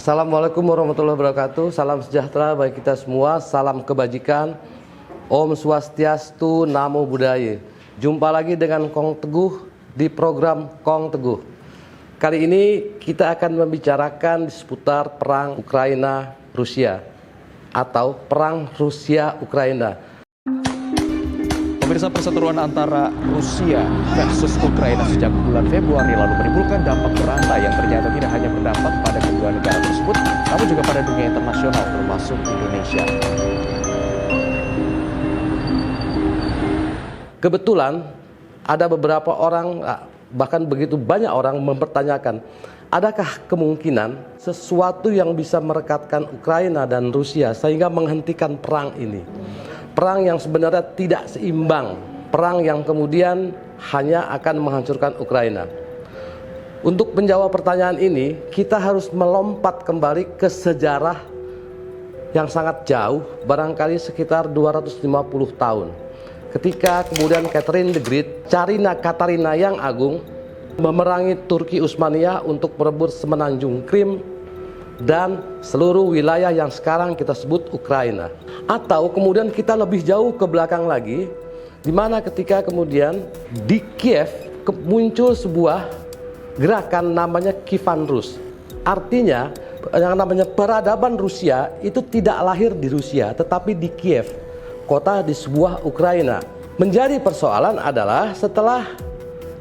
Assalamualaikum warahmatullahi wabarakatuh. Salam sejahtera bagi kita semua. Salam kebajikan. Om Swastiastu, Namo Buddhaya. Jumpa lagi dengan Kong Teguh di program Kong Teguh. Kali ini kita akan membicarakan seputar perang Ukraina-Rusia atau perang Rusia-Ukraina. Pemirsa, perseteruan antara Rusia versus Ukraina sejak bulan Februari lalu menimbulkan dampak berantai yang ternyata tidak hanya berdampak pada kedua negara tersebut, namun juga pada dunia internasional termasuk Indonesia. Kebetulan ada beberapa orang, bahkan begitu banyak orang mempertanyakan, adakah kemungkinan sesuatu yang bisa merekatkan Ukraina dan Rusia sehingga menghentikan perang ini? Perang yang sebenarnya tidak seimbang, perang yang kemudian hanya akan menghancurkan Ukraina. Untuk menjawab pertanyaan ini, kita harus melompat kembali ke sejarah yang sangat jauh, barangkali sekitar 250 tahun. Ketika kemudian Catherine the Great, Carina Katarina yang Agung, memerangi Turki Utsmaniyah untuk merebut semenanjung Krim dan seluruh wilayah yang sekarang kita sebut Ukraina. Atau kemudian kita lebih jauh ke belakang lagi, di mana ketika kemudian di Kiev muncul sebuah gerakan namanya Kievan Rus. Artinya yang namanya peradaban Rusia itu tidak lahir di Rusia, tetapi di Kiev, kota di sebuah Ukraina. Menjadi persoalan adalah setelah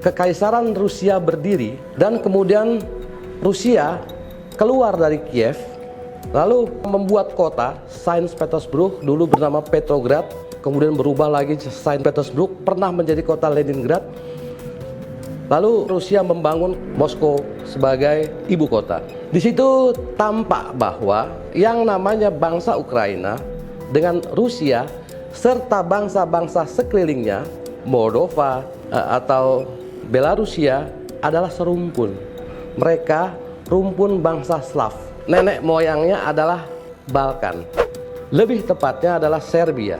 Kekaisaran Rusia berdiri dan kemudian Rusia keluar dari Kiev, lalu membuat kota Saint Petersburg, dulu bernama Petrograd, kemudian berubah lagi Saint Petersburg, pernah menjadi kota Leningrad. Lalu Rusia membangun Moskow sebagai ibu kota. Di situ tampak bahwa yang namanya bangsa Ukraina dengan Rusia serta bangsa-bangsa sekelilingnya, Moldova atau Belarusia adalah serumpun. Mereka rumpun bangsa Slav. Nenek moyangnya adalah Balkan. Lebih tepatnya adalah Serbia.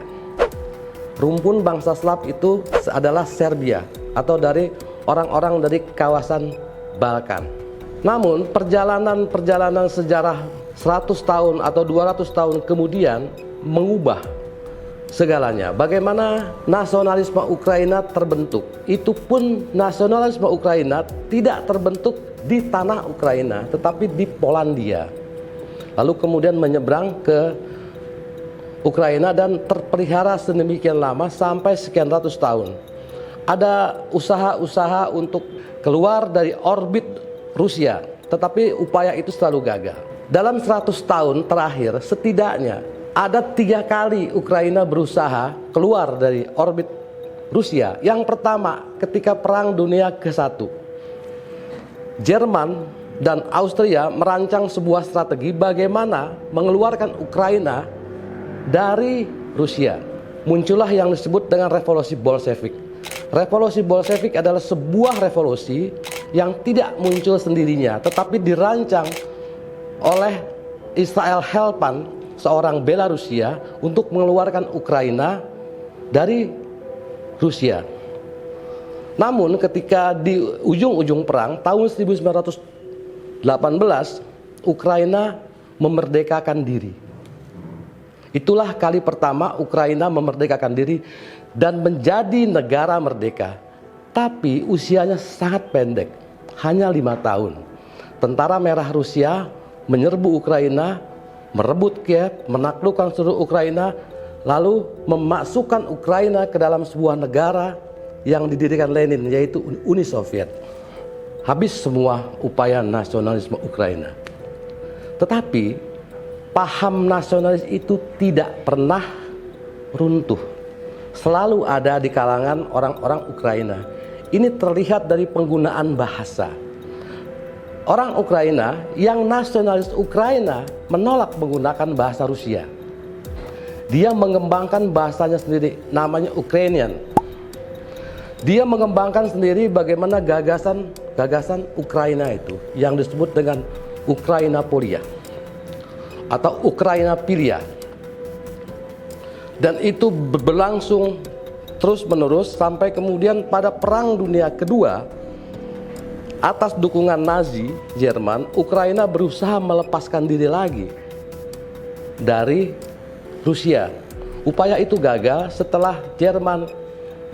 Rumpun bangsa Slav itu adalah Serbia atau dari orang-orang dari kawasan Balkan. Namun perjalanan sejarah 100 tahun atau 200 tahun kemudian mengubah segalanya. Bagaimana nasionalisme Ukraina terbentuk? Itu pun nasionalisme Ukraina tidak terbentuk di tanah Ukraina, tetapi di Polandia. Lalu kemudian menyeberang ke Ukraina dan terpelihara sedemikian lama sampai sekian ratus tahun. Ada usaha-usaha untuk keluar dari orbit Rusia, tetapi upaya itu selalu gagal. Dalam 100 tahun terakhir setidaknya ada 3 kali Ukraina berusaha keluar dari orbit Rusia. Yang pertama ketika Perang Dunia ke-1. Jerman dan Austria merancang sebuah strategi bagaimana mengeluarkan Ukraina dari Rusia. Muncullah yang disebut dengan revolusi Bolshevik. Revolusi Bolshevik adalah sebuah revolusi yang tidak muncul sendirinya, tetapi dirancang oleh Israel Helpan, seorang Belarusia, untuk mengeluarkan Ukraina dari Rusia. Namun ketika di ujung-ujung perang tahun 1918, Ukraina memerdekakan diri. Itulah kali pertama Ukraina memerdekakan diri dan menjadi negara merdeka. Tapi usianya sangat pendek, hanya 5 tahun. Tentara Merah Rusia menyerbu Ukraina, merebut Kiev, menaklukkan seluruh Ukraina, lalu memasukkan Ukraina ke dalam sebuah negara yang didirikan Lenin, yaitu Uni Soviet. Habis semua upaya nasionalisme Ukraina. Tetapi paham nasionalis itu tidak pernah runtuh. Selalu ada di kalangan orang-orang Ukraina. Ini terlihat dari penggunaan bahasa. Orang Ukraina yang nasionalis Ukraina menolak menggunakan bahasa Rusia. Dia mengembangkan bahasanya sendiri, namanya Ukrainian. Dia mengembangkan sendiri bagaimana gagasan Ukraina itu yang disebut dengan Ukraina Polia atau Ukraina Pilia. Dan itu berlangsung terus menerus sampai kemudian pada Perang Dunia Kedua Atas dukungan Nazi Jerman, Ukraina berusaha melepaskan diri lagi dari Rusia. Upaya itu gagal setelah Jerman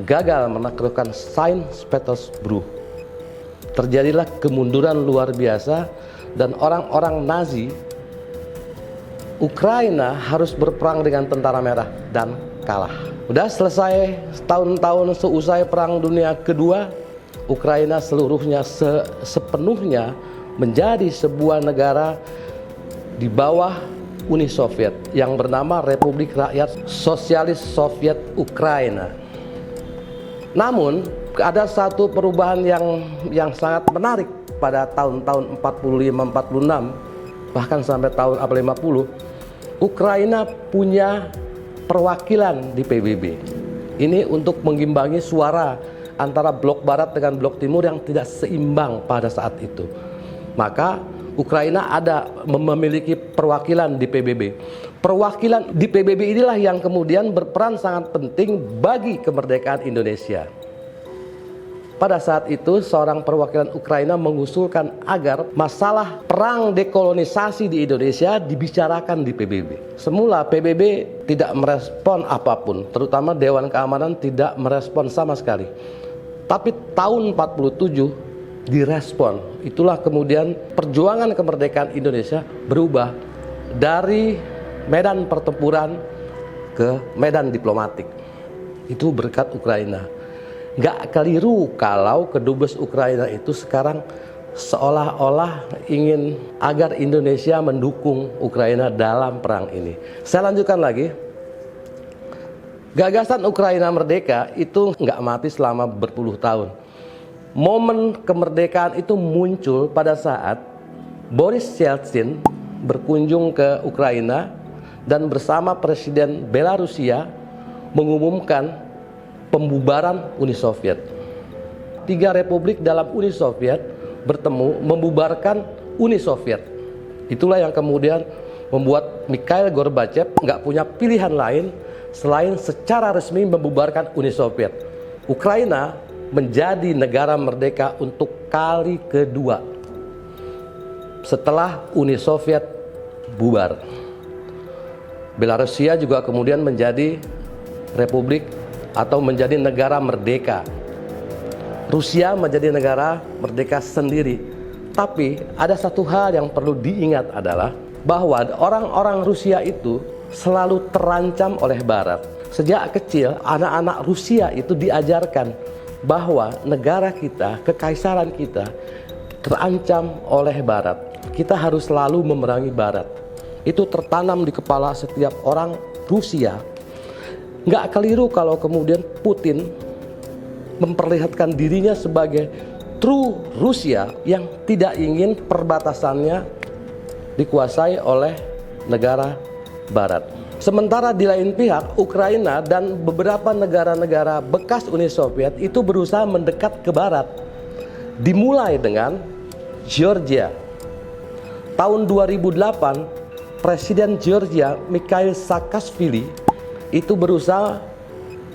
gagal menaklukkan Saint Petersburg. Terjadilah kemunduran luar biasa dan orang-orang Nazi Ukraina harus berperang dengan tentara merah dan kalah. Udah selesai tahun-tahun seusai Perang Dunia Kedua, Ukraina seluruhnya sepenuhnya menjadi sebuah negara di bawah Uni Soviet yang bernama Republik Rakyat Sosialis Soviet Ukraina. Namun ada satu perubahan yang sangat menarik pada tahun-tahun 45-46 bahkan sampai tahun 50. Ukraina punya perwakilan di PBB. Ini untuk mengimbangi suara antara blok barat dengan blok timur yang tidak seimbang pada saat itu. Maka Ukraina memiliki perwakilan di PBB. Perwakilan di PBB inilah yang kemudian berperan sangat penting bagi kemerdekaan Indonesia. Pada saat itu, seorang perwakilan Ukraina mengusulkan agar masalah perang dekolonisasi di Indonesia dibicarakan di PBB. Semula PBB tidak merespon apapun, terutama Dewan Keamanan tidak merespon sama sekali. Tapi tahun 47 direspon. Itulah kemudian perjuangan kemerdekaan Indonesia berubah dari medan pertempuran ke medan diplomatik. Itu berkat Ukraina. Gak keliru kalau kedubes Ukraina itu sekarang seolah-olah ingin agar Indonesia mendukung Ukraina dalam perang ini. Saya lanjutkan lagi. Gagasan Ukraina merdeka itu nggak mati selama berpuluh tahun. Momen kemerdekaan itu muncul pada saat Boris Yeltsin berkunjung ke Ukraina dan bersama Presiden Belarusia mengumumkan pembubaran Uni Soviet. 3 republik dalam Uni Soviet bertemu membubarkan Uni Soviet. Itulah yang kemudian membuat Mikhail Gorbachev nggak punya pilihan lain selain secara resmi membubarkan Uni Soviet. Ukraina menjadi negara merdeka untuk kali kedua setelah Uni Soviet bubar. Belarusia juga kemudian menjadi republik atau menjadi negara merdeka. Rusia menjadi negara merdeka sendiri. Tapi ada satu hal yang perlu diingat adalah bahwa orang-orang Rusia itu selalu terancam oleh Barat. Sejak kecil anak-anak Rusia itu diajarkan bahwa negara kita, kekaisaran kita terancam oleh Barat. Kita harus selalu memerangi Barat. Itu tertanam di kepala setiap orang Rusia. Nggak keliru kalau kemudian Putin memperlihatkan dirinya sebagai true Rusia yang tidak ingin perbatasannya dikuasai oleh negara Barat. Sementara di lain pihak, Ukraina dan beberapa negara-negara bekas Uni Soviet itu berusaha mendekat ke Barat. Dimulai dengan Georgia. Tahun 2008, Presiden Georgia Mikhail Saakashvili itu berusaha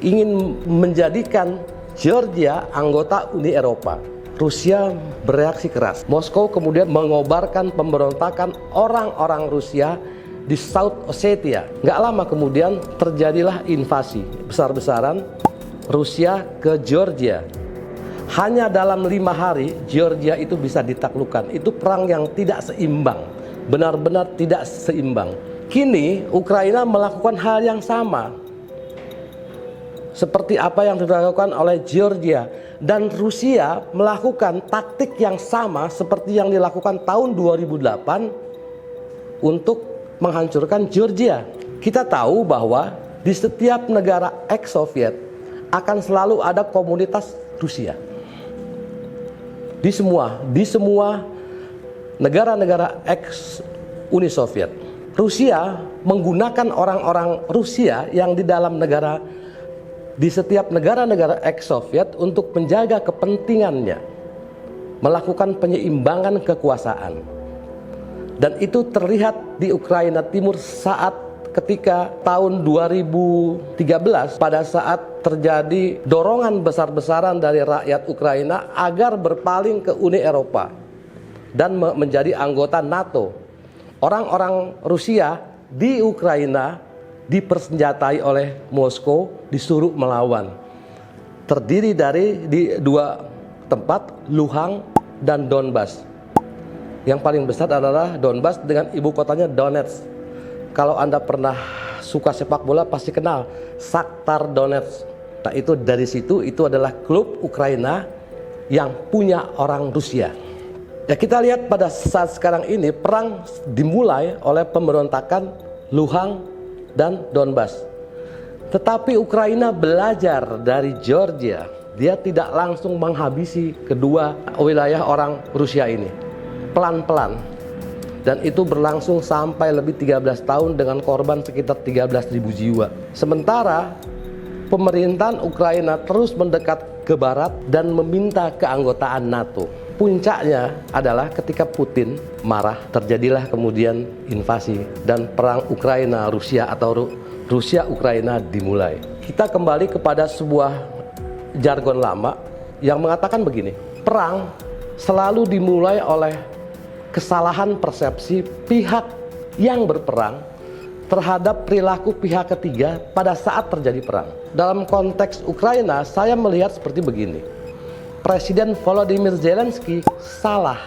ingin menjadikan Georgia anggota Uni Eropa. Rusia bereaksi keras. Moskow kemudian mengobarkan pemberontakan orang-orang Rusia di South Ossetia. Nggak lama kemudian terjadilah invasi besar-besaran Rusia ke Georgia. Hanya dalam 5 hari Georgia itu bisa ditaklukkan. Itu perang yang tidak seimbang, benar-benar tidak seimbang. Kini Ukraina melakukan hal yang sama seperti apa yang dilakukan oleh Georgia, dan Rusia melakukan taktik yang sama seperti yang dilakukan tahun 2008 untuk menghancurkan Georgia. Kita tahu bahwa di setiap negara ex-Soviet akan selalu ada komunitas Rusia. Di semua negara-negara ex-Uni Soviet. Rusia menggunakan orang-orang Rusia yang di dalam di setiap negara-negara ex-Soviet untuk menjaga kepentingannya, melakukan penyeimbangan kekuasaan. Dan itu terlihat di Ukraina Timur ketika tahun 2013 pada saat terjadi dorongan besar-besaran dari rakyat Ukraina agar berpaling ke Uni Eropa dan menjadi anggota NATO. Orang-orang Rusia di Ukraina dipersenjatai oleh Moskow, disuruh melawan. Terdiri dari dua tempat, Luhansk dan Donbas. Yang paling besar adalah Donbas dengan ibu kotanya Donetsk. Kalau Anda pernah suka sepak bola pasti kenal Shakhtar Donetsk. Nah, itu dari situ, itu adalah klub Ukraina yang punya orang Rusia. Ya, kita lihat pada saat sekarang ini perang dimulai oleh pemberontakan Luhansk dan Donbas. Tetapi Ukraina belajar dari Georgia. Dia tidak langsung menghabisi kedua wilayah orang Rusia ini. Pelan-pelan. Dan itu berlangsung sampai lebih 13 tahun dengan korban sekitar 13.000 jiwa. Sementara pemerintahan Ukraina terus mendekat ke barat dan meminta keanggotaan NATO. Puncaknya adalah ketika Putin marah, terjadilah kemudian invasi dan perang Ukraina-Rusia atau Rusia-Ukraina dimulai. Kita kembali kepada sebuah jargon lama yang mengatakan begini, perang selalu dimulai oleh kesalahan persepsi pihak yang berperang terhadap perilaku pihak ketiga pada saat terjadi perang. Dalam konteks Ukraina, saya melihat seperti begini. Presiden Volodymyr Zelensky salah,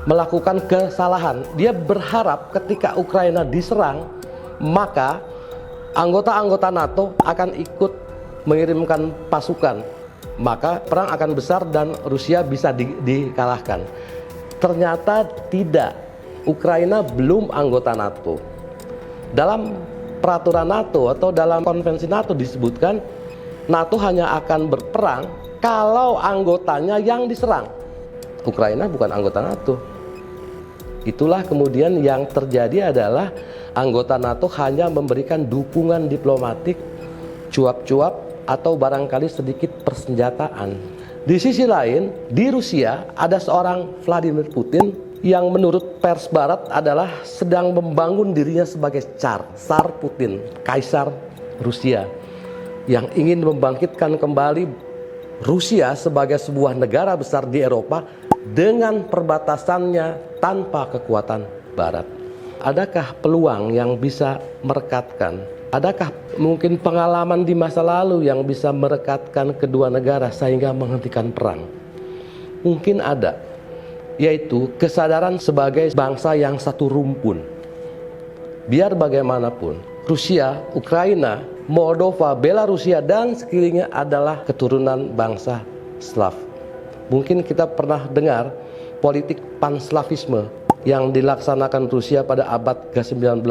melakukan kesalahan. Dia berharap ketika Ukraina diserang, maka anggota-anggota NATO akan ikut mengirimkan pasukan. Maka perang akan besar dan Rusia bisa dikalahkan. Ternyata tidak. Ukraina belum anggota NATO. Dalam peraturan NATO atau dalam konvensi NATO disebutkan NATO hanya akan berperang kalau anggotanya yang diserang. Ukraina bukan anggota NATO. Itulah kemudian yang terjadi adalah anggota NATO hanya memberikan dukungan diplomatik, cuap-cuap, atau barangkali sedikit persenjataan. Di sisi lain, di Rusia ada seorang Vladimir Putin yang menurut pers barat adalah sedang membangun dirinya sebagai Tsar Putin, Kaisar Rusia, yang ingin membangkitkan kembali Rusia sebagai sebuah negara besar di Eropa dengan perbatasannya tanpa kekuatan barat. Adakah peluang yang bisa merekatkan? Adakah mungkin pengalaman di masa lalu yang bisa merekatkan kedua negara sehingga menghentikan perang? Mungkin ada, yaitu kesadaran sebagai bangsa yang satu rumpun. Biar bagaimanapun, Rusia, Ukraina, Moldova, Belarusia, dan sekelilingnya adalah keturunan bangsa Slav. Mungkin kita pernah dengar politik panslavisme yang dilaksanakan Rusia pada abad ke-19.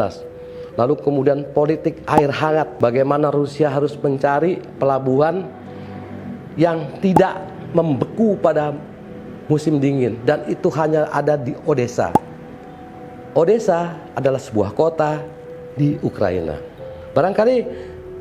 Lalu kemudian politik air hangat, bagaimana Rusia harus mencari pelabuhan yang tidak membeku pada musim dingin, dan itu hanya ada di Odessa. Odessa adalah sebuah kota di Ukraina. Barangkali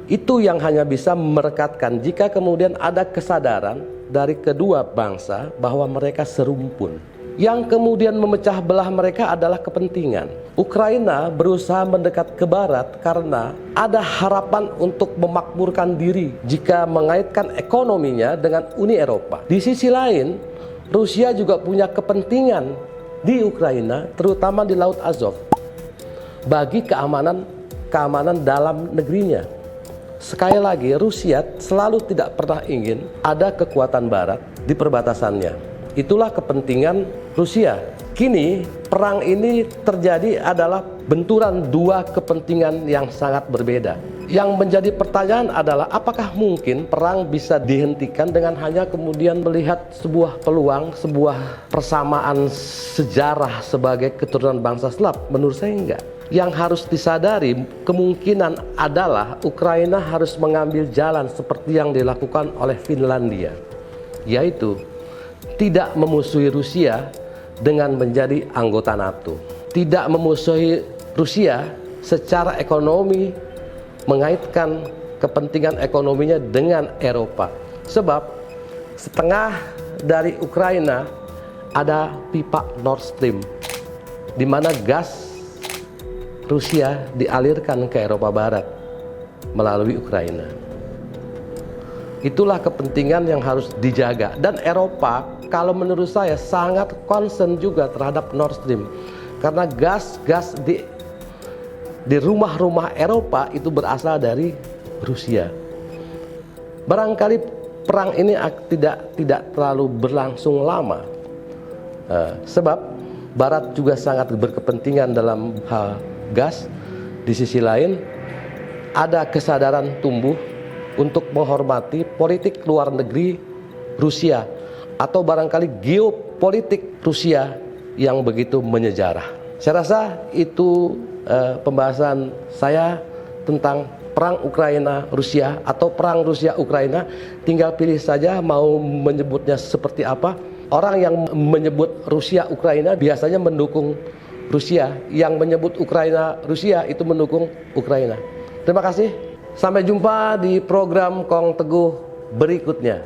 itu yang hanya bisa merekatkan jika kemudian ada kesadaran dari kedua bangsa bahwa mereka serumpun. Yang kemudian memecah belah mereka adalah kepentingan. Ukraina berusaha mendekat ke barat karena ada harapan untuk memakmurkan diri jika mengaitkan ekonominya dengan Uni Eropa. Di sisi lain, Rusia juga punya kepentingan di Ukraina, terutama di Laut Azov, bagi keamanan dalam negerinya. Sekali lagi, Rusia selalu tidak pernah ingin ada kekuatan barat di perbatasannya. Itulah kepentingan Rusia. Kini perang ini terjadi adalah benturan dua kepentingan yang sangat berbeda. Yang menjadi pertanyaan adalah apakah mungkin perang bisa dihentikan dengan hanya kemudian melihat sebuah peluang, sebuah persamaan sejarah sebagai keturunan bangsa Slav? Menurut saya enggak. Yang harus disadari kemungkinan adalah Ukraina harus mengambil jalan seperti yang dilakukan oleh Finlandia, yaitu tidak memusuhi Rusia dengan menjadi anggota NATO, tidak memusuhi Rusia secara ekonomi, mengaitkan kepentingan ekonominya dengan Eropa. Sebab setengah dari Ukraina ada pipa Nord Stream, di mana gas Rusia dialirkan ke Eropa Barat melalui Ukraina. Itulah kepentingan yang harus dijaga. Dan Eropa, kalau menurut saya sangat concern juga terhadap Nord Stream. Karena gas-gas di rumah-rumah Eropa itu berasal dari Rusia. Barangkali perang ini tidak terlalu berlangsung lama. Sebab Barat juga sangat berkepentingan dalam hal gas. Di sisi lain, ada kesadaran tumbuh untuk menghormati politik luar negeri Rusia atau barangkali geopolitik Rusia yang begitu menyejarah. Saya rasa itu pembahasan saya tentang perang Ukraina-Rusia atau perang Rusia-Ukraina. Tinggal pilih saja mau menyebutnya seperti apa. Orang yang menyebut Rusia-Ukraina biasanya mendukung Rusia, yang menyebut Ukraina-Rusia itu mendukung Ukraina. Terima kasih. Sampai jumpa di program Kong Teguh berikutnya.